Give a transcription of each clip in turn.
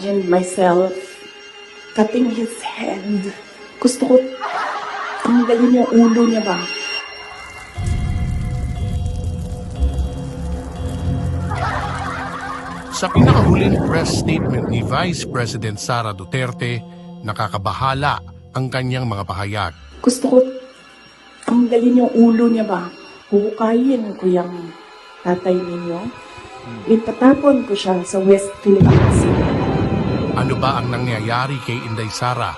Imagine myself cutting his hand. Gusto ko tanggalin yung ulo niya ba? Sa pinakahuling press statement ni Vice President Sara Duterte, nakakabahala ang kanyang mga pahayag. Gusto ko tanggalin yung ulo niya ba? Huhukayin ko yung tatay ninyo. Itatapon ko siya sa West Philippine Sea. Ano ba ang nangyayari kay Inday Sara?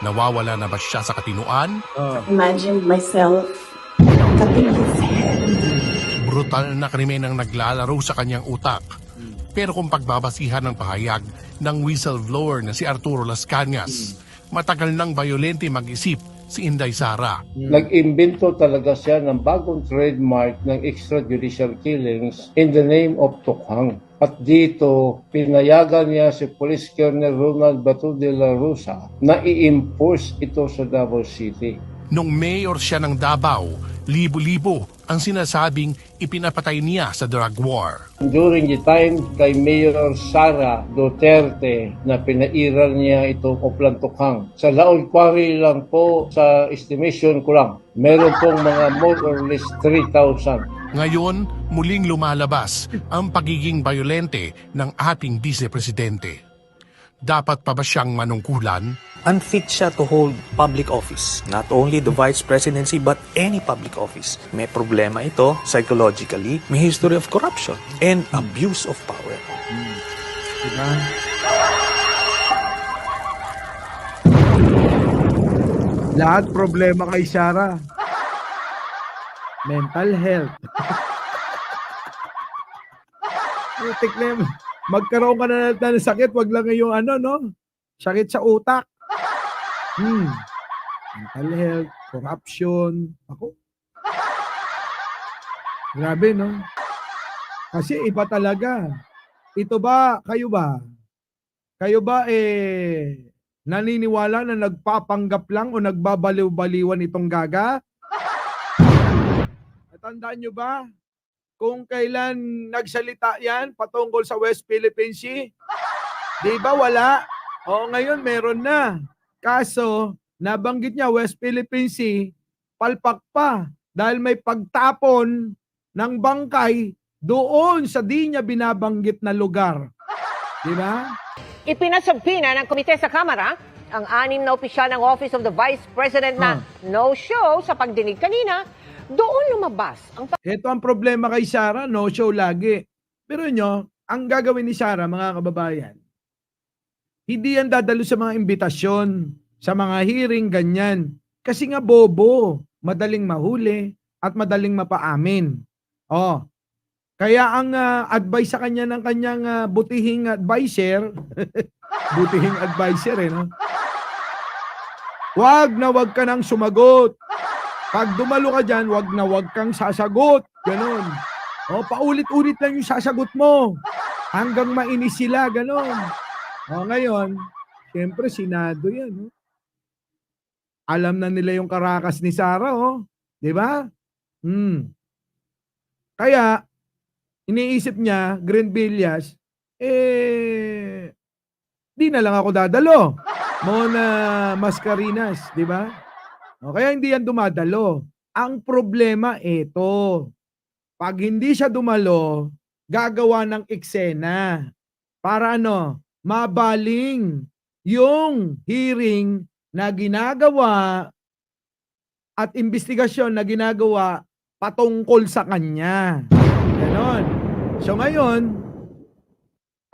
Nawawala na ba siya sa katinuan? Imagine myself cutting his hand. Brutal na krimen ang naglalaro sa kanyang utak. Pero kung pagbabasihan ng pahayag ng whistleblower na si Arturo Las Cañas, matagal nang bayolente mag-isip si Inday Sara. Nag-imbento talaga siya ng bagong trademark ng extrajudicial killings in the name of Tukhang. At dito, pinayagan niya si Police Colonel Ronald Batu de la Rosa na i-impose ito sa Davao City. Nung mayor siya ng Davao, libo-libo ang sinasabing ipinapatay niya sa drug war. During the time kay Mayor Sara Duterte na pinairal niya itong Oplan Tukhang, sa Laon Quarry lang po, sa estimation ko lang, meron pong mga more or less 3,000. Ngayon, muling lumalabas ang pagiging bayolente ng ating vice-presidente. Dapat pa ba siyang manungkulan? Unfit siya to hold public office. Not only the vice presidency but any public office. May problema ito psychologically. May history of corruption and abuse of power. Diba? Lahat problema kay Sara. Mental health. Putik na yun. Magkaroon ka na ng sakit, wag lang yung no? Sakit sa utak. Mental health, corruption. Ako. Grabe, no? Kasi iba talaga. Ito ba, kayo ba? Kayo ba naniniwala na nagpapanggap lang o nagbabaliw-baliwan itong gaga? Tandaan nyo ba? Kung kailan nagsalita yan patungkol sa West Philippine Sea? Di ba wala? O ngayon meron na. Kaso, nabanggit niya West Philippine Sea, palpak pa. Dahil may pagtapon ng bangkay doon sa di niya binabanggit na lugar. Di ba? Ipinasabina ng komite sa Kamara ang 6 na opisyal ng Office of the Vice President na no-show sa pagdinig kanina. Doon lumabas ang Ito ang problema kay Sara, no show lagi. Pero nyo, ang gagawin ni Sara, mga kababayan, hindi yan dadalo sa mga imbitasyon, sa mga hearing, ganyan. Kasi nga bobo, madaling mahuli at madaling mapaamin. Kaya ang advice sa kanya ng kanyang butihing advisor, butihing advisor no? Wag ka nang sumagot. Pag dumalo ka dyan, wag kang sasagot. Ganon. Paulit-ulit lang yung sasagot mo. Hanggang mainis sila, ganon. Ngayon, siyempre, Senado yan. No? Alam na nila yung karakas ni Sara, Di ba? Kaya, iniisip niya, Green Villas, di na lang ako dadalo. Mona Mascarinas, di ba? Kaya hindi yan dumadalo. Ang problema ito. Pag hindi siya dumalo, gagawa ng eksena para mabaling yung hearing na ginagawa at investigasyon na ginagawa patungkol sa kanya. Ganon. So ngayon,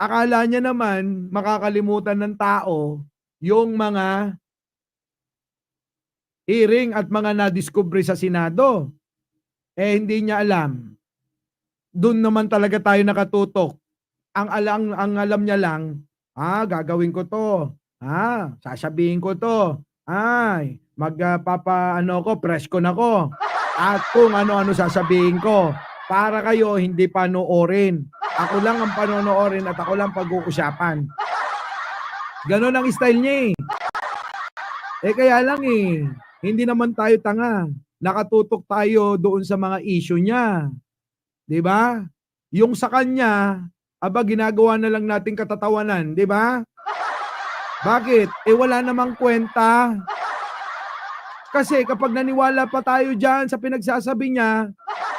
akala niya naman makakalimutan ng tao yung mga hearing at mga nadiskubre sa Senado. Hindi niya alam. Doon naman talaga tayo nakatutok. Ang alam niya lang, gagawin ko to. Sasabihin ko to. Press ko na ko. At kung ano-ano sasabihin ko. Para kayo hindi panoorin. Ako lang ang panonoorin at ako lang pag-uusapan. Ganon ang style niya kaya lang hindi naman tayo tanga. Nakatutok tayo doon sa mga issue niya. 'Di ba? Yung sa kanya, ginagawa na lang natin katatawanan, 'di ba? Bakit? Wala namang kwenta. Kasi kapag naniwala pa tayo dyan sa pinagsasabi niya,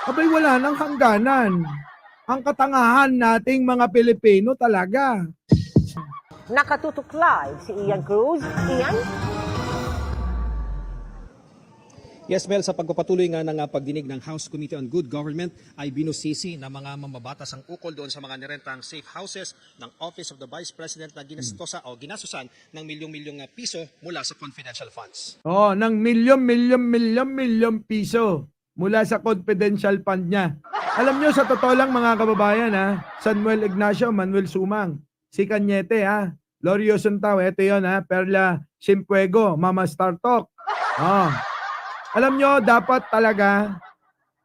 abay wala nang hangganan. Ang katangahan nating mga Pilipino talaga. Nakatutok live si Ian Cruz. Ian? Yes, Mel, sa pagpapatuloy nga ng pagdinig ng House Committee on Good Government ay binusisi ng mga mambabatas ang ukol doon sa mga nirentang safe houses ng Office of the Vice President na ginasusan ng milyong-milyong piso mula sa confidential funds. Oh, ng milyon piso mula sa confidential fund niya. Alam nyo, sa totoo lang mga kababayan, Samuel Ignacio, Manuel Sumang, si Cañete, Lorio Suntao, ito yun, Perla Simpuego, Mama Star Talk. Oh. Alam nyo, dapat talaga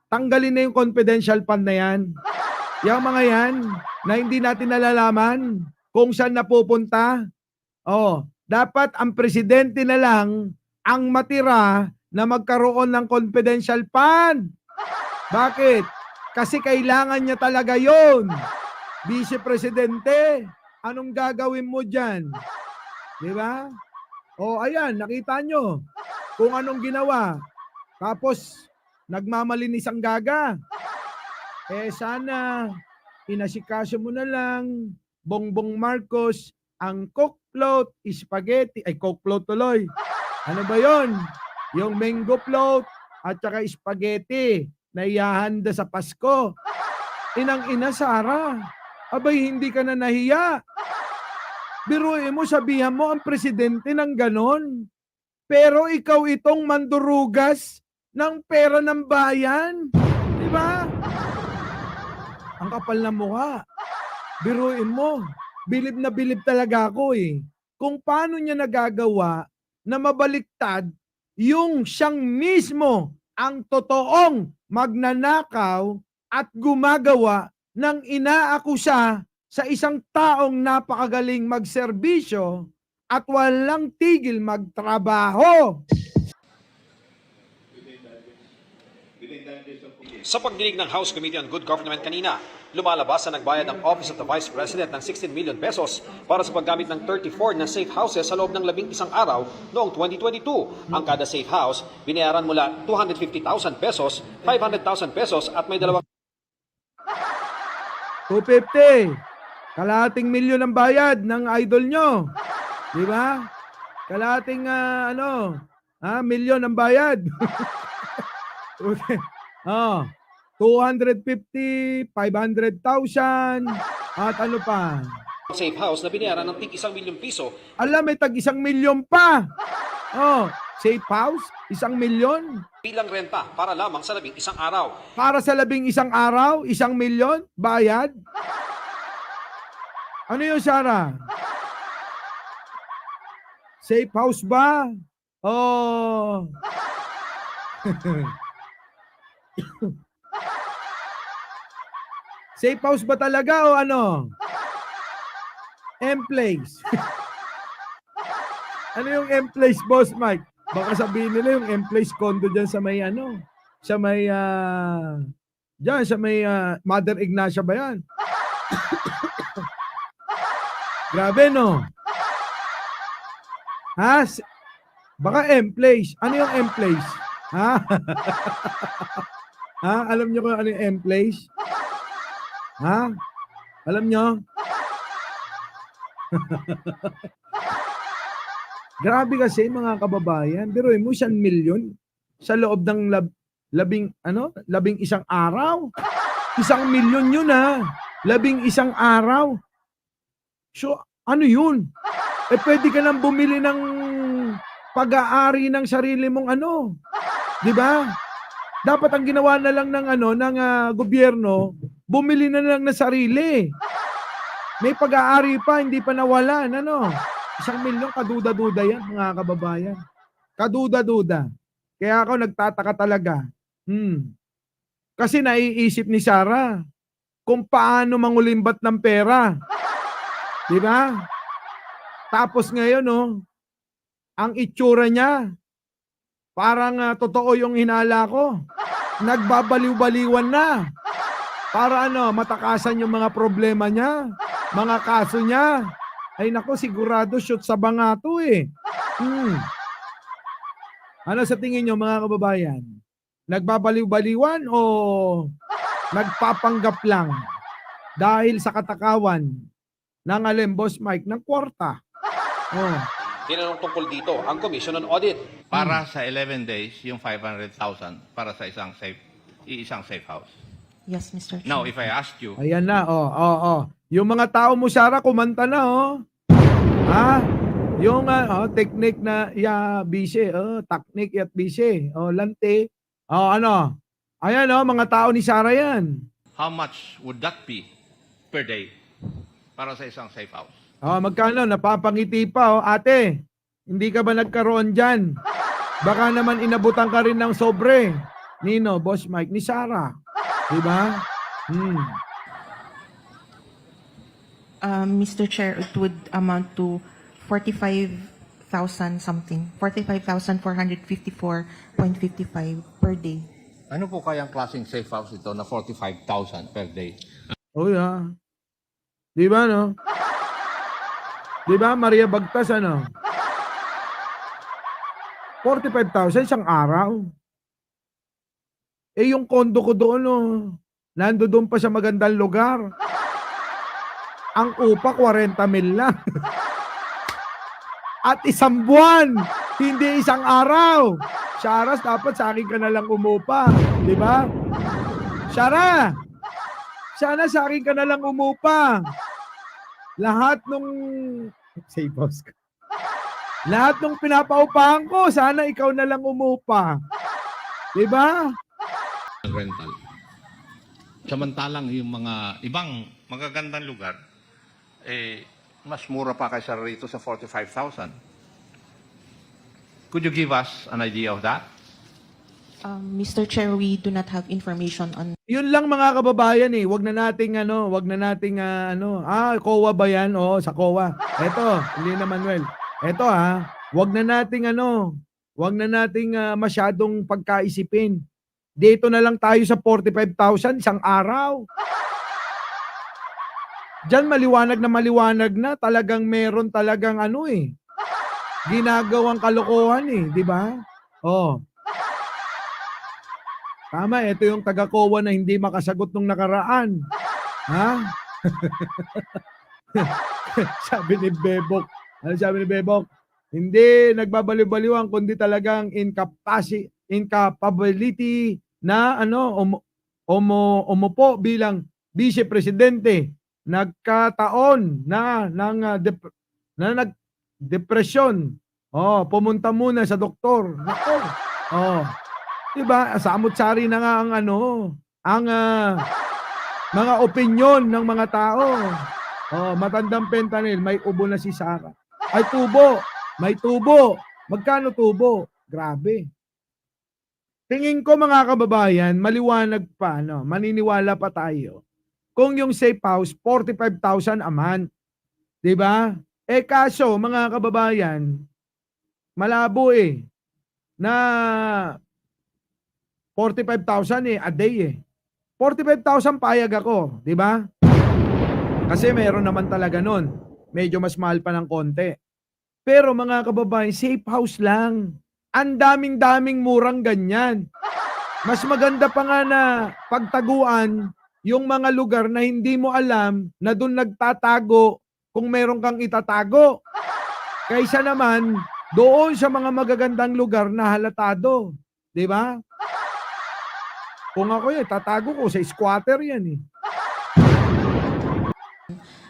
tanggalin na yung confidential fund na yan. Yung mga yan na hindi natin nalalaman kung saan napupunta. Oh, dapat ang presidente na lang ang matira na magkaroon ng confidential fund. Bakit? Kasi kailangan niya talaga yon. Vice Presidente, anong gagawin mo dyan? Di ba? O ayan, nakita nyo kung anong ginawa. Tapos, nagmamalinis ang gaga. Sana, inasikaso mo na lang, Bongbong Marcos, ang coke float, spaghetti, coke float tuloy. Ano ba yon? Yung mango float at saka spaghetti na ihahanda sa Pasko. Inang-ina, Sara, abay hindi ka na nahiya. Biruin mo, sabihan mo ang presidente ng ganon. Pero ikaw itong mandurugas ng pera ng bayan. Di ba? Ang kapal na mukha. Biruin mo. Bilib na bilib talaga ako kung paano niya nagagawa na mabaliktad yung siyang mismo ang totoong magnanakaw at gumagawa ng inaakusa sa isang taong napakagaling magserbisyo at walang tigil magtrabaho. Sa pagdinig ng House Committee on Good Government kanina, lumalabas na nagbayad ang Office of the Vice President ng 16 million pesos para sa paggamit ng 34 na safe houses sa loob ng 11 araw noong 2022. Ang kada safe house, binayaran mula 250,000 pesos, 500,000 pesos at may dalawang 250. Kalahating milyon ang bayad ng idol nyo. Di ba? Kalahating milyon ang bayad. Okay. 250, 500,000, at ano pa? safe house na binayaran ng tig 1 milyong piso. Alam, may tag 1 milyon pa. Safe house, 1 milyon. Bilang renta para lamang sa 11 araw. Para sa 11 araw, 1 milyon, bayad. Ano yun, Sarah? Safe house ba? Safe house ba talaga o ano? M-Place. Ano yung M-Place, Boss Mike? Baka sabihin nila yung M-Place condo dyan sa may dyan sa may Mother Ignacia ba yan? Grabe, no? Baka M-Place. Ano yung M-Place? Alam nyo kung ano yung M-Place? Alam nyo? Grabe kasi mga kababayan. Pero mo 1 milyon sa loob ng 11 araw. 1 milyon yun 11 araw. So, ano yun? Pwede ka nang bumili ng pag-aari ng sarili mong di ba? Dapat ang ginawa na lang ng gobyerno, bumili na lang ng sarili. May pag-aari pa, hindi pa nawalan, 1 milyon, kaduda-duda yan, mga kababayan. Kaduda-duda. Kaya ako nagtataka talaga. Kasi naiisip ni Sarah kung paano mangulimbat ng pera. Di ba? Tapos ngayon, ang itsura niya, parang totoo yung hinala ko. Nagbabaliw-baliwan na. Para matakasan yung mga problema niya, mga kaso niya. Ay nako, sigurado shoot sa banga to eh. Ano sa tingin nyo mga kababayan? Nagbabaliw-baliwan o nagpapanggap lang dahil sa katakawan ng Boss Mike ng kwarta? Oh. Tinanong tungkol dito ang Commission on Audit. Para sa 11 days, yung 500,000 para sa isang safe house. Yes, Mr. Chair. Now, if I asked you, Ayan na, Yung mga tao mo, Sarah, kumanta na, Ha? Yung technique na bise, technique at bise, lante. Ano? Ayan, mga tao ni Sarah yan. how much would that be per day para sa isang safe house? Magkano? Napapangiti pa, Ate, hindi ka ba nagkaroon dyan? Baka naman inabutan ka rin ng sobre. Nino, Boss Mike, ni Sarah. Diba? Mr. Chair, it would amount to 45,000 something. 45,454.55 per day. Ano po kayang klaseng safe house ito na 45,000 per day? Oh, yeah. Diba, no? Diba, Maria Bagtas, 45,000 isang araw. Yung kondo ko doon, nando doon pa sa magandang lugar. Ang upa, 40 mil lang. At isang buwan, hindi isang araw. Sharas, dapat sa akin ka na lang umupa. Di ba? Shara, sana sa akin ka na lang umupa. Lahat nung... Say, boss ka. Lahat nung pinapaupahan ko, sana ikaw na lang umupa. Di ba? Rental. Samantalang yung mga ibang magagandang lugar, mas mura pa kaysa rito sa 45,000. Could you give us an idea of that? Mr. Chair, we do not have information on... Yun lang mga kababayan Wag na nating COA ba yan? Sa COA. Eto, Lina Manuel. Eto wag na nating masyadong pagkaisipin. Dito na lang tayo sa 45,000 isang araw. Diyan maliwanag na talagang meron talagang ginagawang kalokohan di ba? Tama, ito yung taga-COA na hindi makasagot nung nakaraan. Ha? Sabi ni Bebok. Ano sabi ni Bebok? Hindi nagbabaliw-baliwan kundi talagang incapability na umupo bilang Vice Presidente. Nagkataon na nag-depresyon. Pumunta muna sa doktor. Diba? Samot-sari na nga ang mga opinyon ng mga tao. Matandang fentanyl, may ubo na si Sarah. Ay, tubo. May tubo. Magkano tubo? Grabe. Tingin ko mga kababayan, maliwanag pa, maniniwala pa tayo. Kung yung safe house, 45,000 a month. Diba? Kaso, mga kababayan, malabo na 45,000 a day 45,000 payag ako, di ba? Kasi meron naman talaga nun. Medyo mas mahal pa ng konti. Pero mga kababayan, safe house lang. Ang daming-daming murang ganyan. Mas maganda pa nga na pagtaguan yung mga lugar na hindi mo alam na doon nagtatago kung meron kang itatago. Kaysa naman doon sa mga magagandang lugar na halatado. Di ba? Kung ako tatago ko sa squatter yan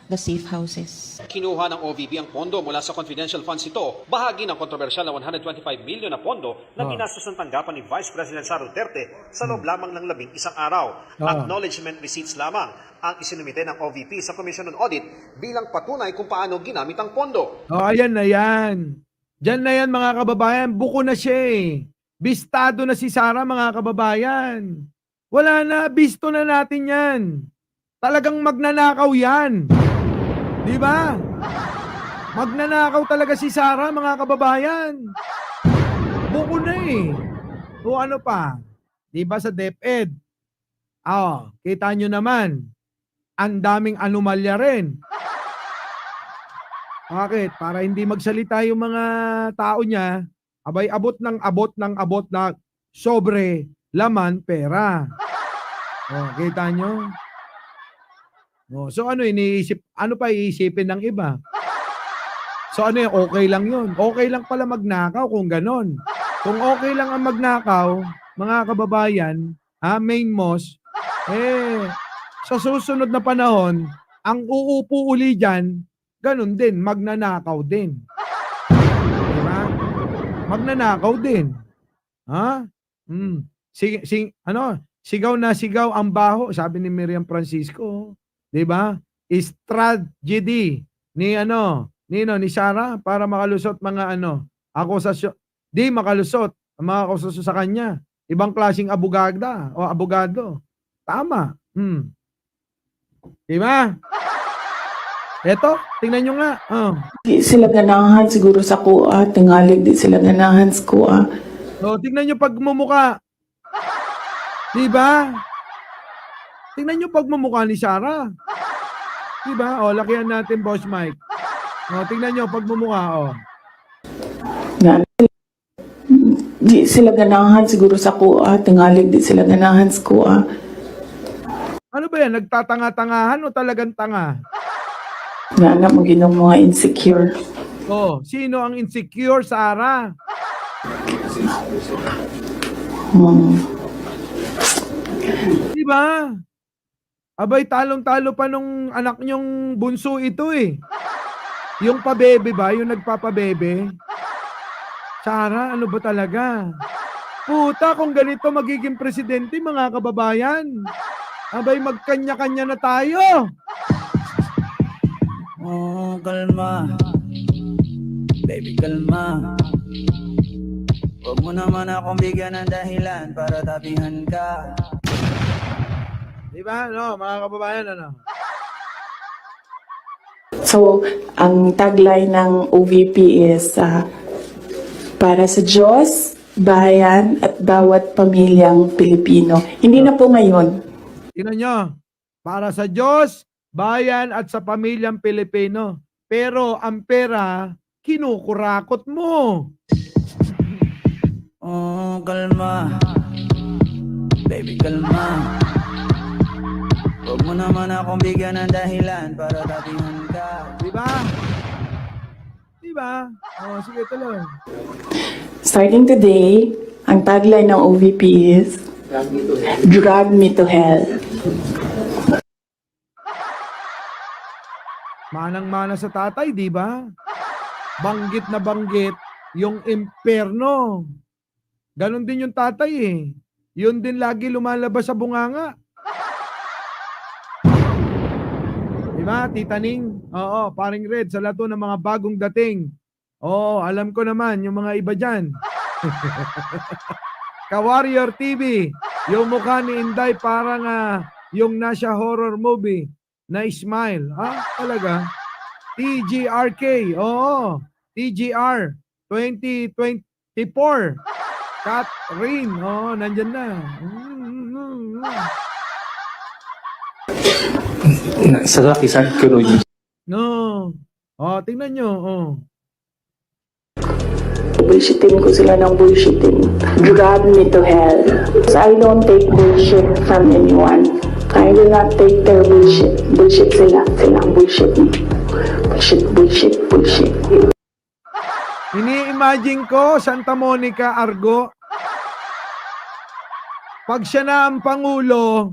the safe houses. Kinuha ng OVP ang pondo mula sa confidential funds ito, bahagi ng kontrobersyal na 125 million na pondo na ginastos ng tanggapan ni Vice President Sara Duterte sa loob lamang ng 11 araw. Acknowledgement receipts lamang ang isinumite ng OVP sa Commission on Audit bilang patunay kung paano ginamit ang pondo. Ayan na yan. Diyan na yan mga kababayan. Buko na siya Bistado na si Sara mga kababayan. Wala na. Bisto na natin yan. Talagang magnanakaw yan. Di ba? Magnanakaw talaga si Sara mga kababayan. Buko na O ano pa? Di ba sa DepEd? Kita nyo naman. Ang daming anomalya rin. Bakit? Para hindi magsalita yung mga tao niya, abay abot na sobre, laman, pera. Oh, kita nyo? Oh, so ano ano pa iisipin ng iba? So ano yun, okay lang yun. Okay lang pala magnakaw kung ganon. Kung okay lang ang magnakaw, mga kababayan, main moss, sa susunod na panahon, ang uupo uli dyan, ganun din, magnanakaw din. Diba? Magnanakaw din. Ha? Sigaw na sigaw ang baho, sabi ni Miriam Francisco. Diba? Strategy ni Sarah para makalusot mga akusasyon. Di makalusot ang mga akusasyon sa kanya. Ibang klaseng abogado. Tama. Diba? Eto, tingnan nyo nga. Di sila ganahan siguro sa kuha. Tingalig di sila ganahan sa kuha. Tingnan nyo pagmumuka. Diba? Tingnan nyo pagmumuka ni Sarah. Diba? Lakihan natin, Boss Mike. Tingnan nyo pagmumuka. Di sila ganahan siguro sa kuha. Tingalig di sila ganahan sa kuha. Ano ba yan? Nagtatanga-tangahan o talagang tanga? Nga na mo ginong mga insecure. Sino ang insecure, Sarah? Diba? Abay, talong-talo pa nung anak nyong bunso ito eh. Yung pabebe ba? Yung nagpapabebe? Sarah, ano ba talaga? Puta, kung ganito magiging presidente, mga kababayan. Abay, magkanya-kanya na tayo. Kalma. Baby, kalma. Huwag mo naman akong bigyan ng dahilan para tapihan ka. Diba? Mga kababayan, So, ang tagline ng OVP is para sa Diyos, bayan at bawat pamilyang Pilipino. Hindi na po ngayon. Tingnan nyo, para sa Diyos, bayan at sa pamilyang Pilipino. Pero ang pera, kinukurakot mo. Kalma. Baby, kalma. Huwag mo naman akong bigyan ng dahilan para tapihan ka. Diba? Sige, tuloy. Starting today, ang tagline ng OVP is Drag Me to Hell. Manang-mana sa tatay, di ba? Banggit na banggit yung imperno. Ganon din yung tatay eh. Yun din lagi lumalabas sa bunganga. Diba, Tita Ning? Oo, paring Red, sa lato ng mga bagong dating. Oo, alam ko naman, yung mga iba dyan. Ka-Warrior TV, yung mukha ni Inday parang yung nasa horror movie na smile. Talaga? TGRK, oo. TGR 2024. Catherine, nandyan na. No. Tingnan nyo. Bullshitin ko sila ng bullshitin. Drag me to hell. So I don't take bullshit from anyone. I will not take their bullshit. Bullshit sila. Sila ang bullshit me. Bullshit. Ini-imagine ko, Santa Monica, Argo, pag siya na ang Pangulo,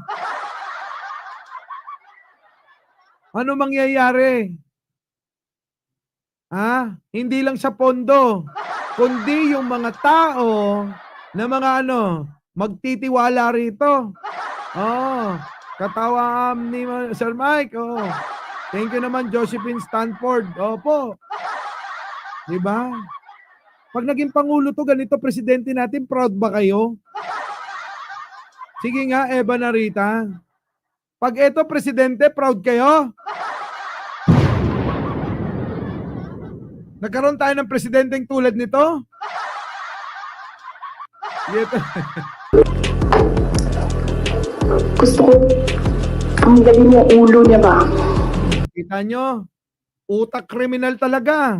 ano mangyayari? Hindi lang sa pondo, kundi yung mga tao na mga magtitiwala rito. Katawa ni Sir Mike. Thank you naman, Josephine Stanford. Opo. Diba? Pag naging Pangulo to, ganito presidente natin, proud ba kayo? Sige nga, Eva Narita. Pag ito presidente, proud kayo? Nagkaroon tayo ng presidenteng tulad nito? Gusto ko, ang galing yung ulo niya ba? Kita nyo? Utak kriminal talaga.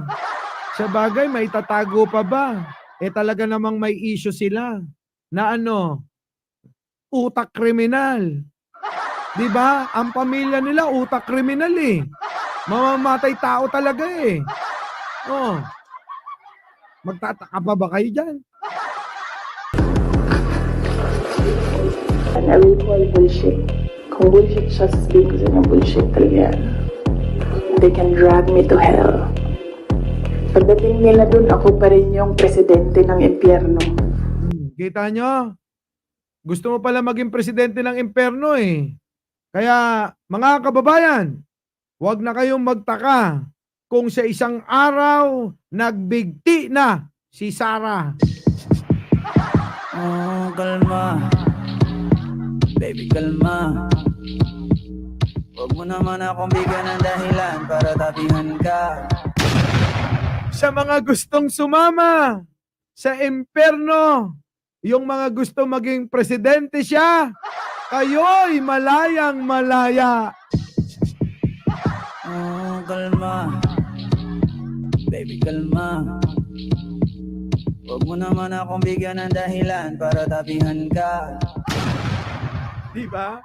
Sa bagay, may tatago pa ba? Talaga namang may issue sila na utak kriminal. 'Di ba? Ang pamilya nila utak kriminal eh. Mamamatay tao talaga eh. Oh. Magtataka pa ba kayo diyan? And I will call bullshit. Kung bullshit siya, sabihin ko sa inyo, bullshit talaga yan. They can drag me to hell. Pagdating nila dun, ako pa rin yung presidente ng impyerno. Kita nyo? Gusto mo pala maging presidente ng impyerno eh. Kaya mga kababayan, huwag na kayong magtaka kung sa isang araw nagbigti na si Sara. Oh, kalma. Baby, kalma. Huwag mo naman akong bigyan ng dahilan para tapihan ka. Sa mga gustong sumama sa impyerno, yung mga gusto maging presidente siya, kayo'y malayang malaya. Oh, kalma. Baby, kalma. Huwag mo naman akong bigyan ng dahilan para tapihan ka. Diba?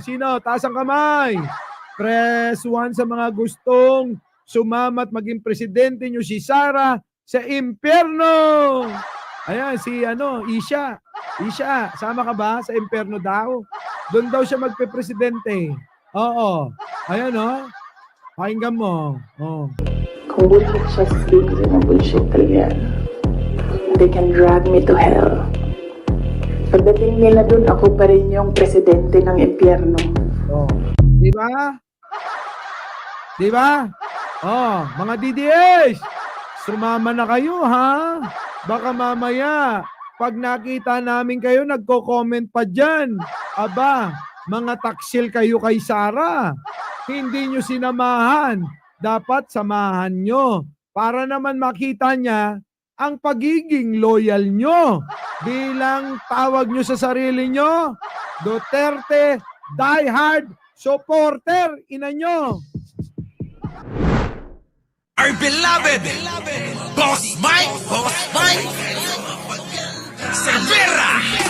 Sino? Taas ang kamay. Press 1 sa mga gustong sumamat maging presidente nyo si Sara sa impyerno. Ayan, si Isha. Isha, sama ka ba sa impyerno daw? Doon daw siya magpe-presidente. Oo. Ayan, pakinggan mo. Oh. Kung bullshit siya, sabihin ko sa inyo, bullshit talaga yan. They can drag me to hell. Pagdating nila dun, ako pa rin yung presidente ng impyerno. Oh. Di ba? Di ba? Oh, mga DDS, sumama na kayo ha. Baka mamaya, pag nakita namin kayo, nagko-comment pa dyan. Aba, mga taksil kayo kay Sara. Hindi nyo sinamahan. Dapat samahan nyo. Para naman makita niya ang pagiging loyal nyo. Bilang tawag nyo sa sarili nyo, Duterte diehard supporter, ina nyo. Our beloved Boss Mike Cervera.